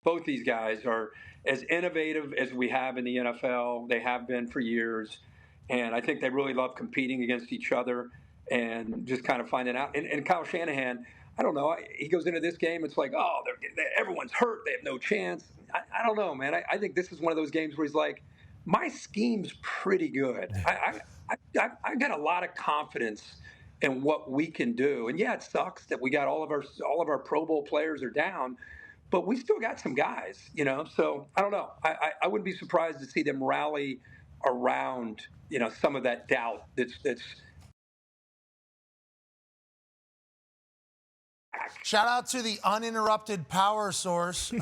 Both these guys are as innovative as we have in the NFL. They have been for years. And I think they really love competing against each other and just kind of finding out. And Kyle Shanahan, I don't know. He goes into this game, it's like, oh, everyone's hurt. They have no chance. I don't know, man. I think this is one of those games where he's like, my scheme's pretty good. I got a lot of confidence in what we can do. And yeah, it sucks that we got all of our Pro Bowl players are down, but we still got some guys, you know. So I don't know. I wouldn't be surprised to see them rally around, you know, some of that doubt that's Shout out to the uninterrupted power source.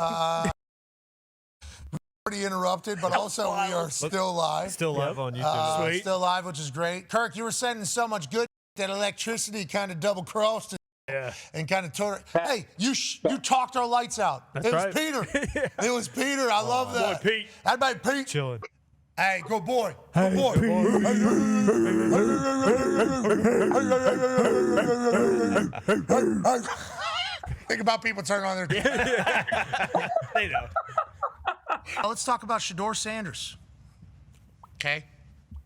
Pretty interrupted, but also we are still live. Still live on YouTube. Sweet. Still live, which is great. Kirk, you were sending so much good that electricity kind of double-crossed it. Yeah. And kind of tore it. Hey, you talked our lights out. That's it was right. Peter. Yeah. It was Peter. I love that. Boy, Pete. Everybody, Pete. Chilling. Hey, good boy. Good boy. Think about people turning on their TV. They know. Let's talk about Shedeur Sanders. Okay?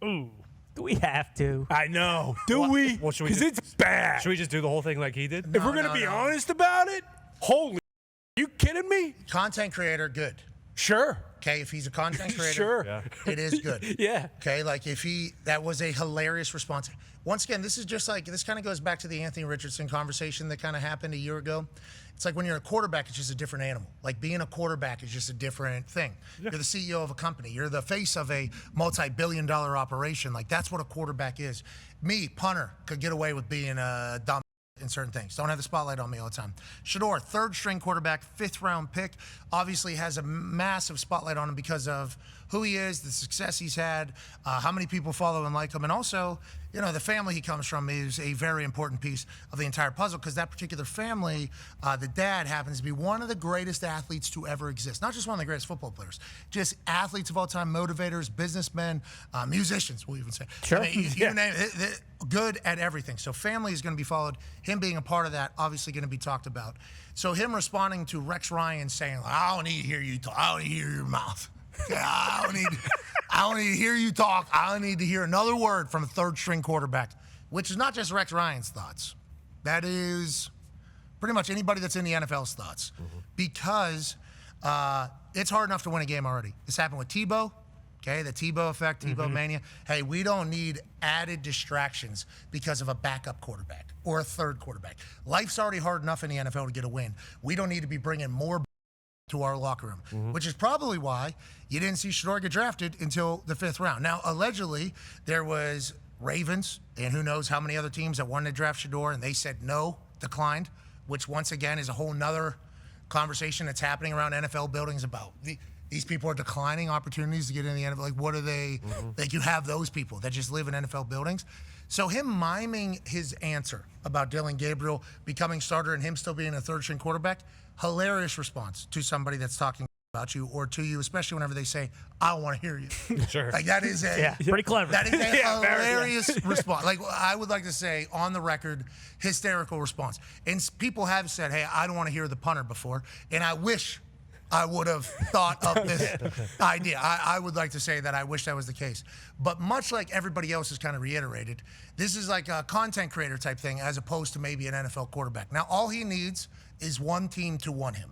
Ooh. Do we have to? I know. Do we? Well, should we? Because it's bad. Should we just do the whole thing like he did? If we're gonna be honest about it, holy, you kidding me? Content creator, good. Sure. Okay, if he's a content creator, Sure. Yeah. it is good. Yeah. Okay, like that was a hilarious response. Once again, this is just like, this kind of goes back to the Anthony Richardson conversation that kind of happened a year ago. It's like when you're a quarterback, it's just a different animal. Like being a quarterback is just a different thing. Yeah. You're the CEO of a company. You're the face of a multi-billion-dollar operation. Like that's what a quarterback is. Me, punter, could get away with being a dumb in certain things. Don't have the spotlight on me all the time. Shedeur, third-string quarterback, fifth-round pick, obviously has a massive spotlight on him because of who he is, the success he's had, how many people follow and like him, and also, you know, the family he comes from is a very important piece of the entire puzzle because that particular family, the dad happens to be one of the greatest athletes to ever exist. Not just one of the greatest football players, just athletes of all time, motivators, businessmen, musicians, we'll even say. Sure. I mean, you name it, good at everything. So family is going to be followed. Him being a part of that, obviously going to be talked about. So him responding to Rex Ryan saying, I don't need to hear you talk. I don't need to hear your mouth. I don't need to hear you talk. I don't need to hear another word from a third-string quarterback, which is not just Rex Ryan's thoughts. That is pretty much anybody that's in the NFL's thoughts. Because it's hard enough to win a game already. This happened with Tebow. Okay, the Tebow effect, Tebow mania. Hey, we don't need added distractions because of a backup quarterback or a third quarterback. Life's already hard enough in the NFL to get a win. We don't need to be bringing more to our locker room, which is probably why you didn't see Shedeur get drafted until the 5th round. Now, allegedly, there was Ravens and who knows how many other teams that wanted to draft Shedeur, and they said no, declined, which once again is a whole nother conversation that's happening around NFL buildings about these people are declining opportunities to get in the NFL. Like, what are they? Like, you have those people that just live in NFL buildings. So him miming his answer about Dillon Gabriel becoming starter and him still being a third-string quarterback, hilarious response to somebody that's talking about you or to you, especially whenever they say, I don't want to hear you. Sure. Like, that is pretty clever. That is a hilarious response. Like, I would like to say, on the record, hysterical response. And people have said, hey, I don't want to hear the punter before, and I wish I would have thought of this idea. I would like to say that I wish that was the case. But much like everybody else has kind of reiterated, this is like a content creator type thing as opposed to maybe an NFL quarterback. Now, all he needs is one team to want him.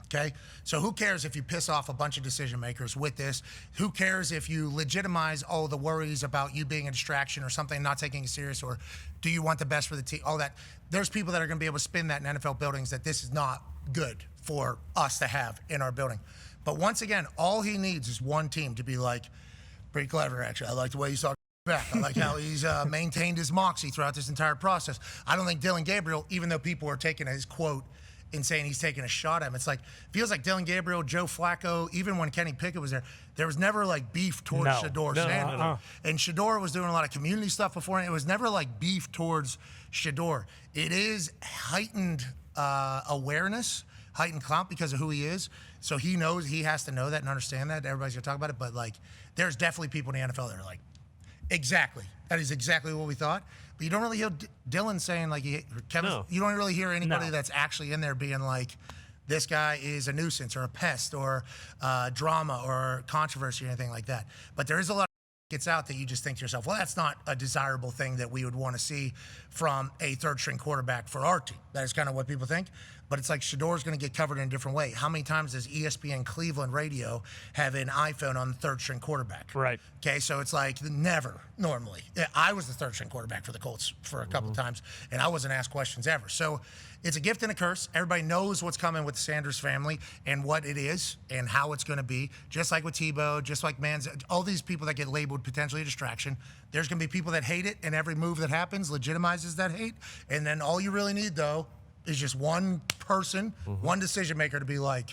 Okay? So who cares if you piss off a bunch of decision makers with this? Who cares if you legitimize all the worries about you being a distraction or something, not taking it serious, or do you want the best for the team? All that. There's people that are going to be able to spin that in NFL buildings that this is not good for us to have in our building. But once again, all he needs is one team to be like, pretty clever, actually. I like the way he's talking back. I like how he's maintained his moxie throughout this entire process. I don't think Dillon Gabriel, even though people are taking his quote and saying he's taking a shot at him, it's like, feels like Dillon Gabriel, Joe Flacco, even when Kenny Pickett was there was never like beef towards Shedeur Sanders. And Shedeur was doing a lot of community stuff before, and it was never like beef towards Shedeur. It is heightened awareness, heightened clout because of who he is. So he knows, he has to know that and understand that. Everybody's gonna talk about it, but like, there's definitely people in the NFL that are like, exactly. That is exactly what we thought. But you don't really hear Dillon saying like, Kevin, you don't really hear anybody that's actually in there being like, this guy is a nuisance or a pest or drama or controversy or anything like that. But there is a lot gets out that you just think to yourself, well, that's not a desirable thing that we would want to see from a third-string quarterback for our team. That is kind of what people think. But it's like Shedeur's going to get covered in a different way. How many times does ESPN Cleveland radio have an iPhone on the third-string quarterback? Right. Okay, so it's like never, normally. I was the third-string quarterback for the Colts for a couple of times, and I wasn't asked questions ever. So it's a gift and a curse. Everybody knows what's coming with the Sanders family and what it is and how it's going to be. Just like with Tebow, just like all these people that get labeled potentially a distraction. There's going to be people that hate it, and every move that happens legitimizes that hate. And then all you really need, though, is just one person, one decision maker to be like,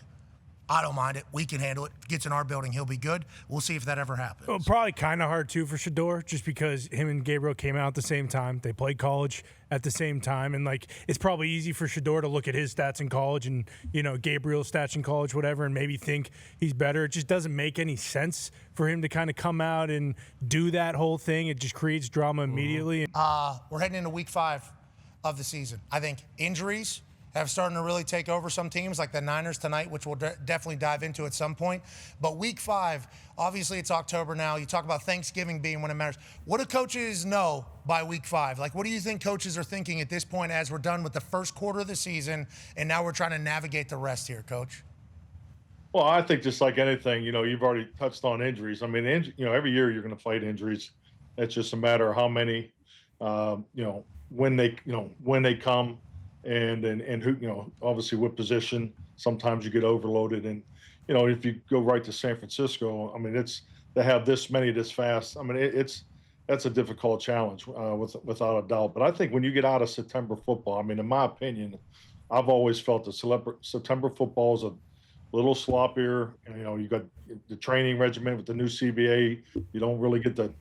I don't mind it. We can handle it. If it gets in our building, he'll be good. We'll see if that ever happens. Well, probably kind of hard, too, for Shedeur, just because him and Gabriel came out at the same time. They played college at the same time. And, like, it's probably easy for Shedeur to look at his stats in college and, you know, Gabriel's stats in college, whatever, and maybe think he's better. It just doesn't make any sense for him to kind of come out and do that whole thing. It just creates drama immediately. We're heading into week 5 of the season. I think injuries have started to really take over some teams, like the Niners tonight, which we'll definitely dive into at some point. But week 5, obviously it's October now. You talk about Thanksgiving being when it matters. What do coaches know by week 5? Like, what do you think coaches are thinking at this point as we're done with the first quarter of the season and now we're trying to navigate the rest here, Coach? Well, I think just like anything, you know, you've already touched on injuries. I mean, you know, every year you're going to fight injuries. It's just a matter of how many, you know, when they come. And who, you know, obviously what position. Sometimes you get overloaded, and you know, if you go right to San Francisco, I mean, they have this many this fast. I mean, that's a difficult challenge without a doubt. But I think when you get out of September football, I mean, in my opinion, I've always felt that September football is a little sloppier. And, you know, you got the training regimen with the new CBA. You don't really get to,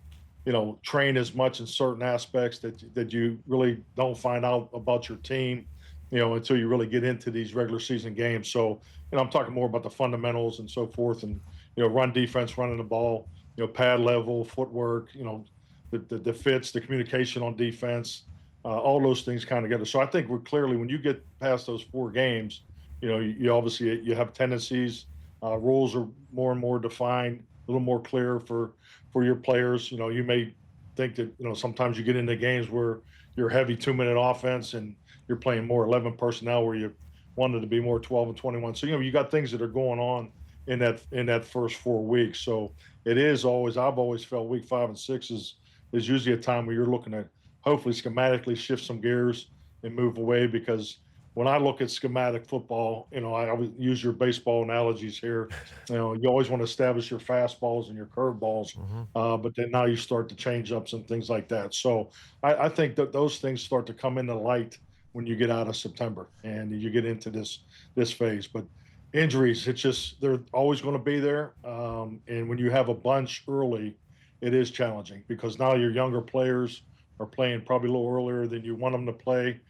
you know, train as much in certain aspects that you really don't find out about your team, you know, until you really get into these regular season games. So, you know, I'm talking more about the fundamentals and so forth, and, you know, run defense, running the ball, you know, pad level, footwork, you know, the fits, the communication on defense, all those things kind of together. So I think we're clearly, when you get past those 4 games, you know, you obviously you have tendencies, rules are more and more defined, a little more clear for your players. You know, you may think that, you know, sometimes you get into games where you're heavy 2-minute offense and you're playing more 11 personnel where you wanted to be more 12 and 21. So, you know, you got things that are going on in that first 4 weeks. So it is always, I've always felt week 5 and 6 is usually a time where you're looking at hopefully schematically shift some gears and move away, because when I look at schematic football, you know, I would use your baseball analogies here. You know, you always want to establish your fastballs and your curveballs, but then now you start to change ups and things like that. So I think that those things start to come into light when you get out of September and you get into this phase. But injuries, it's just, they're always going to be there. And when you have a bunch early, it is challenging, because now your younger players are playing probably a little earlier than you want them to play.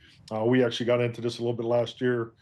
We actually got into this a little bit last year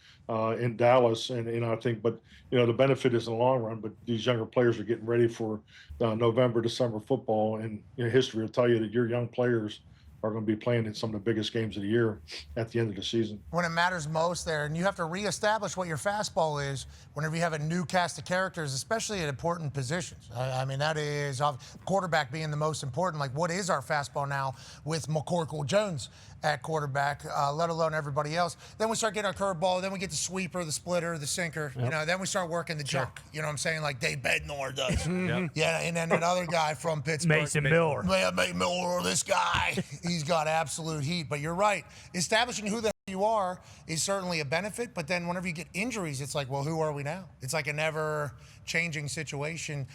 in Dallas, and I think, but you know, the benefit is in the long run. But these younger players are getting ready for November, December football, and you know, history will tell you that your young players are going to be playing in some of the biggest games of the year at the end of the season. When it matters most there, and you have to reestablish what your fastball is whenever you have a new cast of characters, especially at important positions. I mean, that is quarterback being the most important. Like, what is our fastball now with McCorkle Jones at quarterback, let alone everybody else? Then we start getting our curveball, then we get the sweeper, the splitter, the sinker. Yep. You know, then we start working the junk. You know what I'm saying? Like Dave Bednar does. Yeah, and then another guy from Pittsburgh. Mason Miller. Yeah, Mason Miller, this guy. He's got absolute heat. But you're right. Establishing who the hell you are is certainly a benefit. But then whenever you get injuries, it's like, well, who are we now? It's like a never-changing situation.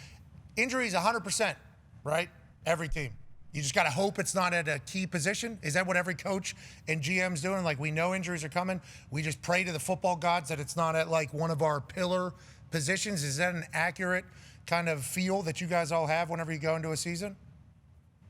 Injuries, 100%, right? Every team. You just got to hope it's not at a key position. Is that what every coach and GM's doing? Like, we know injuries are coming. We just pray to the football gods that it's not at, like, one of our pillar positions. Is that an accurate kind of feel that you guys all have whenever you go into a season?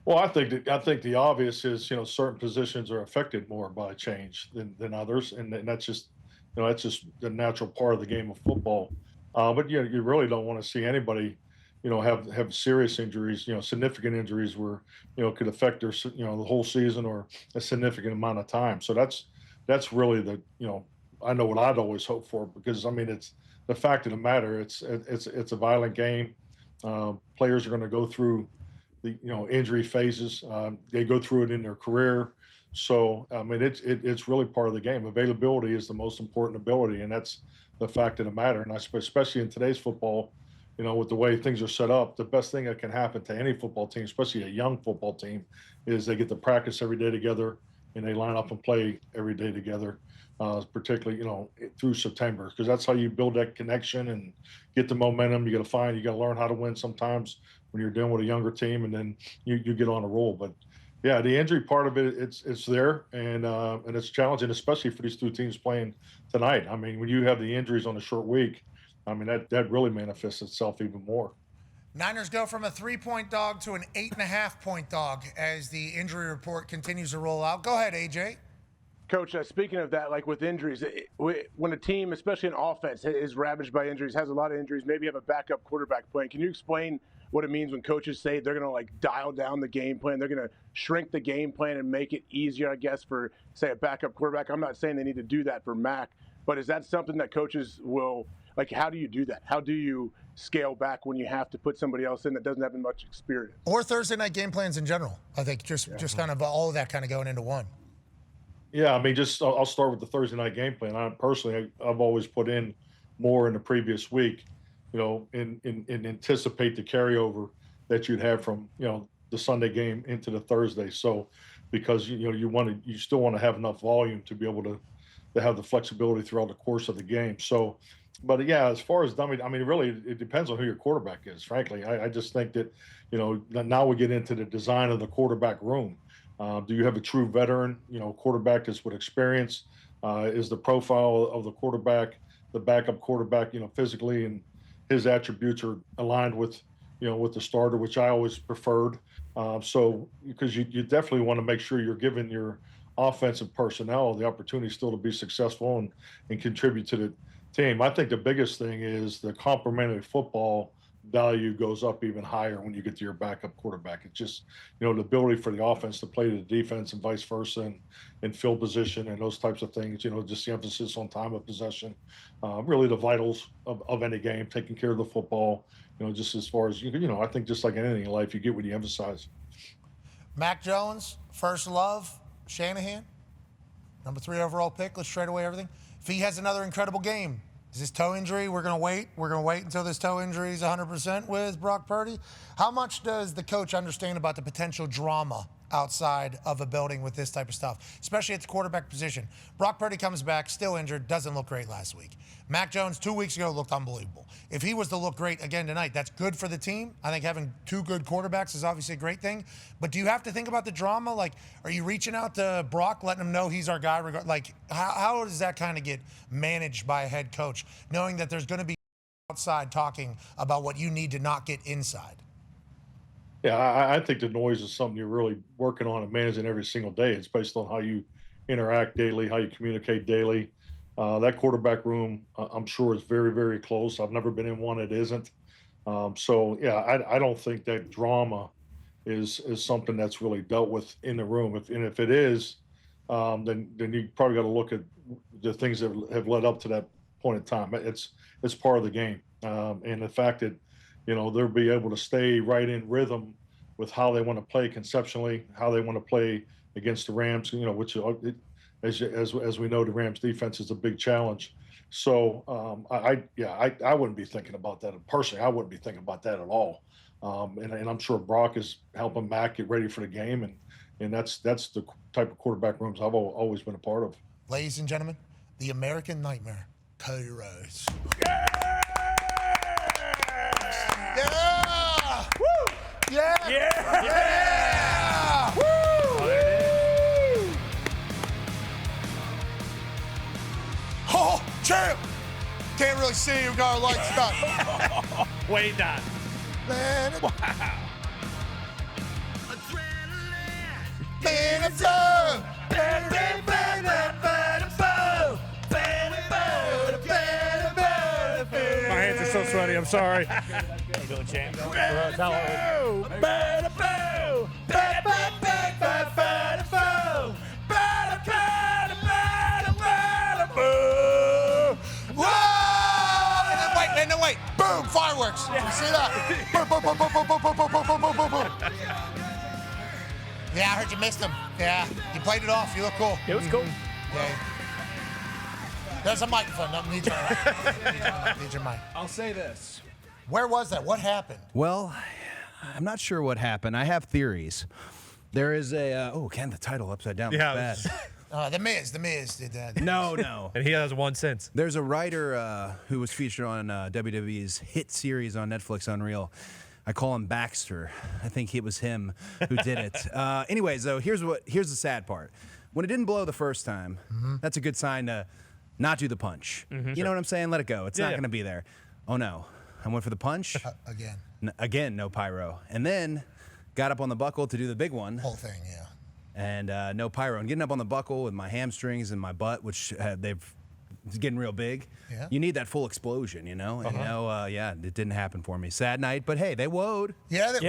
Well, I think the obvious is, you know, certain positions are affected more by change than others, and that's just, you know, that's just the natural part of the game of football. But you know, you really don't want to see anybody, you know, have serious injuries, you know, significant injuries where, you know, could affect their, you know, the whole season or a significant amount of time. So that's really the, you know, I know what I'd always hope for, because I mean, it's the fact of the matter. It's a violent game. Players are going to go through the injury phases. They go through it in their career. So I mean, it's really part of the game. Availability is the most important ability, and that's the fact of the matter. And especially in today's football, with the way things are set up, the best thing that can happen to any football team, especially a young football team, is they get to practice every day together and they line up and play every day together, particularly, through September, because that's how you build that connection and get the momentum. You got to learn how to win sometimes when you're dealing with a younger team, and then you get on a roll. But yeah, the injury part of it, it's there, and it's challenging, especially for these two teams playing tonight. I mean, when you have the injuries on a short week, I mean, that really manifests itself even more. Niners go from a 3-point dog to an 8.5-point dog as the injury report continues to roll out. Go ahead, AJ. Coach, speaking of that, like with injuries, when a team, especially an offense, is ravaged by injuries, has a lot of injuries, maybe have a backup quarterback playing, can you explain what it means when coaches say they're going to like dial down the game plan, they're going to shrink the game plan and make it easier, I guess, for, say, a backup quarterback? I'm not saying they need to do that for Mac, but is that something that coaches will, like, how do you do that? How do you scale back when you have to put somebody else in that doesn't have much experience? Or Thursday night game plans in general. I think just kind of all of that kind of going into one. Yeah, I mean, I'll start with the Thursday night game plan. I've always put in more in the previous week, and anticipate the carryover that you'd have from, the Sunday game into the Thursday. So, because, you still want to have enough volume to be able to have the flexibility throughout the course of the game. So, but yeah, as far as dummy, I mean, really, it depends on who your quarterback is, frankly. I just think that, now we get into the design of the quarterback room. Do you have a true veteran, quarterback that's with experience? Is the profile of the quarterback, the backup quarterback, physically, and his attributes are aligned with, with the starter, which I always preferred. So, because you definitely want to make sure you're giving your offensive personnel the opportunity still to be successful and contribute to the team. I think the biggest thing is the complementary football value goes up even higher when you get to your backup quarterback. It's just, the ability for the offense to play to the defense and vice versa, and field position and those types of things, just the emphasis on time of possession, really the vitals of any game, taking care of the football, just as far as, I think just like anything in life, you get what you emphasize. Mac Jones, first love, Shanahan, number 3 overall pick. Let's trade away everything. If he has another incredible game, is this toe injury? We're going to wait. We're going to wait until this toe injury is 100% with Brock Purdy. How much does the coach understand about the potential drama outside of a building with this type of stuff, especially at the quarterback position? Brock Purdy comes back, still injured, doesn't look great last week. Mac Jones 2 weeks ago looked unbelievable. If he was to look great again tonight, that's good for the team. I think having 2 good quarterbacks is obviously a great thing. But do you have to think about the drama? Like, are you reaching out to Brock, letting him know he's our guy? Like, how does that kind of get managed by a head coach, knowing that there's going to be outside talking about what you need to not get inside? Yeah, I think the noise is something you're really working on and managing every single day. It's based on how you interact daily, how you communicate daily. That quarterback room, I'm sure, is very, very close. I've never been in one that isn't. So, yeah, I don't think that drama is something that's really dealt with in the room. If it is, then you probably got to look at the things that have led up to that point in time. It's part of the game, and the fact that they'll be able to stay right in rhythm with how they want to play conceptually, how they want to play against the Rams, which as we know, the Rams defense is a big challenge. So I wouldn't be thinking about that. Personally, I wouldn't be thinking about that at all. And I'm sure Brock is helping Mac get ready for the game. And that's the type of quarterback rooms I've always been a part of. Ladies and gentlemen, the American Nightmare, Cody Rhodes. Yeah! Woo! Yeah! Yeah! Yeah! Woo! Oh, champ! Can't really see. We got our lights stuck. Way done. Man, Wow. man, it's up! My hands are so sweaty. I'm sorry. You doing, champ? Boo! Boom! Fireworks. You see that? Boom, boom, boom, boom, boom, boom, boom, boom, boom, boom, boom, boom. Yeah, I heard you missed him. Yeah, you played it off. You look cool. It was cool. Yeah. There's a microphone. No, need your mic. Need your mic. I'll say this. Where was that? What happened? Well, I'm not sure what happened. I have theories. There is a Ken, the title upside down. Yeah, That's bad. The Miz did that. No. And he has one since. There's a writer who was featured on WWE's hit series on Netflix, Unreal. I call him Baxter. I think it was him who did it. Anyways, though, here's the sad part. When it didn't blow the first time, that's a good sign to not do the punch. You know what I'm saying? Let it go. It's not going to be there. Oh, no. I went for the punch. Again. Again, no pyro. And then got up on the buckle to do the big one. Whole thing, yeah. And no pyro. And getting up on the buckle with my hamstrings and my butt, which it's getting real big. Yeah. You need that full explosion, you know? And it didn't happen for me. Sad night, but hey, they woed. Yeah, They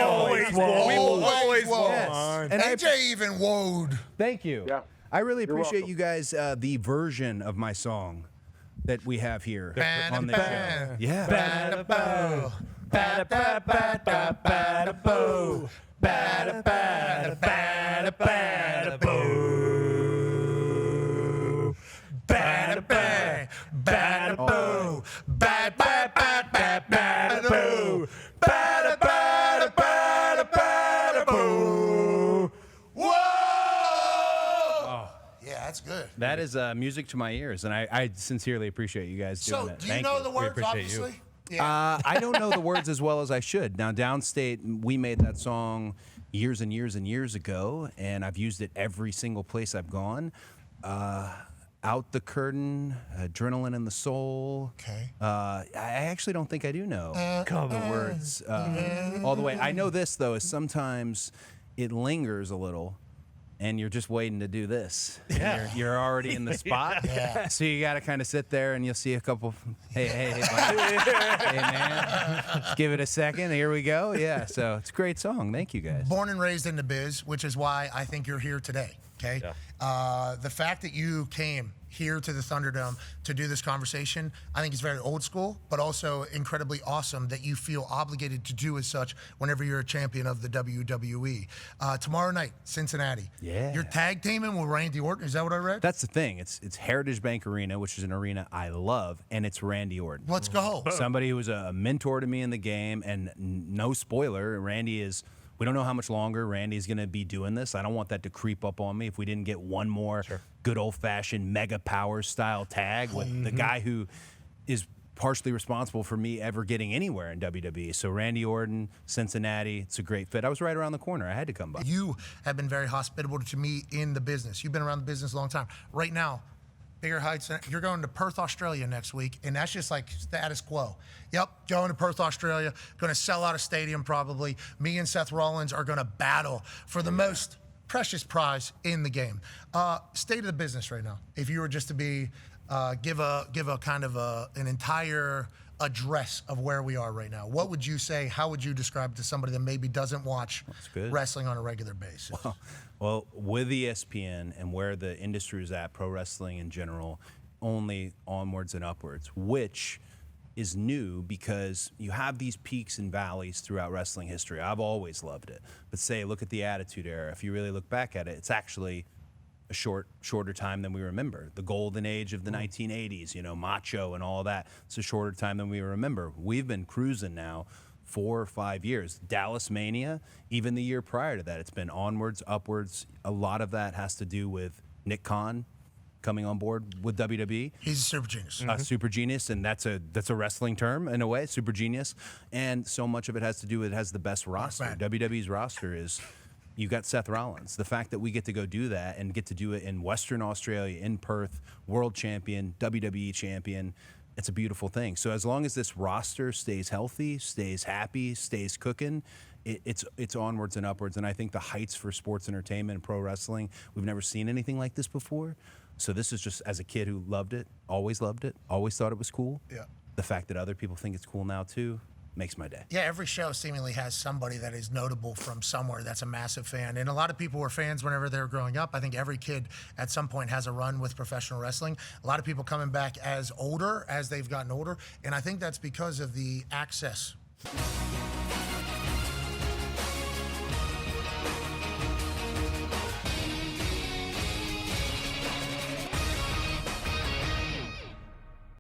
always always won. Yes. And AJ even woed. thank you. Yeah. I really You're appreciate welcome. you guys, the version of my song that we have here Ban on and the show. ban. Yeah. Bada-boo. Bada-ba-da-ba-da-ba-da-boo. Bada-ba-da-ba-da-boo. Bada-bang. Bada-boo. Bada-ba-da-ba-da-boo. Bada-ba-da-ba-da-boo. Whoa! Yeah, that's good. That is music to my ears, and I sincerely appreciate you guys doing So, it. do you Thank know the words, appreciate you. obviously? Yeah. I don't know the words as well as I should. Now, Downstate, we made that song years and years and years ago, and I've used it every single place I've gone. Out the Curtain, Adrenaline in the Soul. Okay. I actually don't think I do know the words all the way. I know this, though, is sometimes it lingers a little. And you're just waiting to do this. Yeah. You're already in the spot. Yeah. So you got to kind of sit there and you'll see a couple. Hey, buddy. Hey, man. Just give it a second. Here we go. Yeah. So it's a great song. Thank you, guys. Born and raised in the biz, which is why I think you're here today. Okay. Yeah. The fact that you came here to the Thunderdome to do this conversation, I think is very old school, but also incredibly awesome that you feel obligated to do as such whenever you're a champion of the WWE. Tomorrow night, Cincinnati. Yeah. You're tag teaming with Randy Orton. Is that what I read? That's the thing. It's Heritage Bank Arena, which is an arena I love, and it's Randy Orton. Let's go. Somebody who was a mentor to me in the game, and no spoiler, Randy is. We don't know how much longer Randy's going to be doing this. I don't want that to creep up on me if we didn't get one more good old-fashioned Mega Powers style tag with the guy who is partially responsible for me ever getting anywhere in WWE. So Randy Orton, Cincinnati, it's a great fit. I was right around the corner. I had to come by. You have been very hospitable to me in the business. You've been around the business a long time. Right now, bigger heights. You're going to Perth, Australia next week, and that's just like status quo. Yep, going to Perth, Australia. Going to sell out a stadium probably. Me and Seth Rollins are going to battle for the most precious prize in the game. State of the business right now. If you were just to be give a kind of an entire address of where we are right now, what would you say? How would you describe it to somebody that maybe doesn't watch wrestling on a regular basis? Well, with ESPN and where the industry is at, pro wrestling in general, only onwards and upwards, which is new because you have these peaks and valleys throughout wrestling history. I've always loved it. But say, look at the Attitude Era. If you really look back at it, it's actually a shorter time than we remember. The golden age of the 1980s, Macho and all that. It's a shorter time than we remember. We've been cruising now 4 or 5 years. Dallas Mania, even the year prior to that, it's been onwards, upwards. A lot of that has to do with Nick Khan coming on board with WWE. He's a super genius. Super genius, and that's a wrestling term in a way, super genius. And so much of it has to do with it has the best roster. Right. WWE's roster is, you got Seth Rollins. The fact that we get to go do that and get to do it in Western Australia, in Perth, world champion, WWE champion, it's a beautiful thing. So as long as this roster stays healthy, stays happy, stays cooking, it's onwards and upwards. And I think the heights for sports entertainment and pro wrestling, we've never seen anything like this before. So this is just, as a kid who loved it, always thought it was cool. Yeah. The fact that other people think it's cool now too, makes my day. Yeah, every show seemingly has somebody that is notable from somewhere that's a massive fan. And a lot of people were fans whenever they were growing up. I think every kid at some point has a run with professional wrestling. A lot of people coming back as they've gotten older. And I think that's because of the access